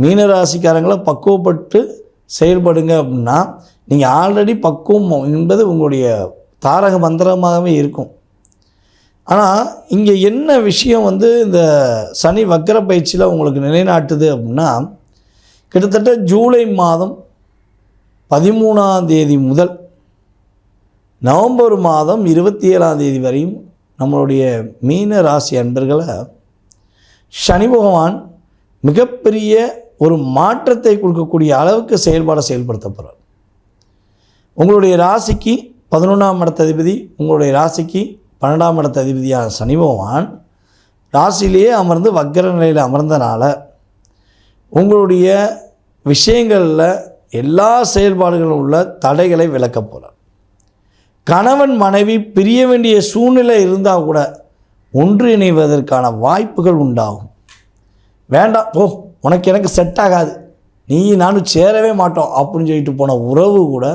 மீனராசிக்காரங்களை பக்குவப்பட்டு செயல்படுங்க அப்படின்னா நீங்கள் ஆல்ரெடி பக்குவம் என்பது உங்களுடைய தாரக மந்திரமாகவே இருக்கும். ஆனால் இங்கே என்ன விஷயம் இந்த சனி வக்கர பயிற்சியில் உங்களுக்கு நிலைநாட்டுது அப்படின்னா, கிட்டத்தட்ட ஜூலை மாதம் 13ஆம் தேதி முதல் நவம்பர் மாதம் 27ஆம் தேதி வரையும் நம்மளுடைய மீன ராசி அன்பர்களை சனி பகவான் மிகப்பெரிய ஒரு மாற்றத்தை கொடுக்கக்கூடிய அளவுக்கு செயல்படுத்த போகிறார். உங்களுடைய ராசிக்கு 11ஆம் இடத்த அதிபதி, உங்களுடைய ராசிக்கு 12ஆம் இடத்த அதிபதியான சனி பகவான் ராசியிலேயே அமர்ந்து வக்கர நிலையில் அமர்ந்தனால உங்களுடைய விஷயங்களில் எல்லா செயல்பாடுகளும் உள்ள தடைகளை விலக்க போகிறார். கணவன் மனைவி பிரிய வேண்டிய சூழ்நிலை இருந்தால் கூட ஒன்றிணைவதற்கான வாய்ப்புகள் உண்டாகும். வேண்டாம் போ, உனக்கு எனக்கு செட் ஆகாது, நீ நானும் சேரவே மாட்டோம் அப்படின்னு சொல்லிட்டு போன உறவு கூட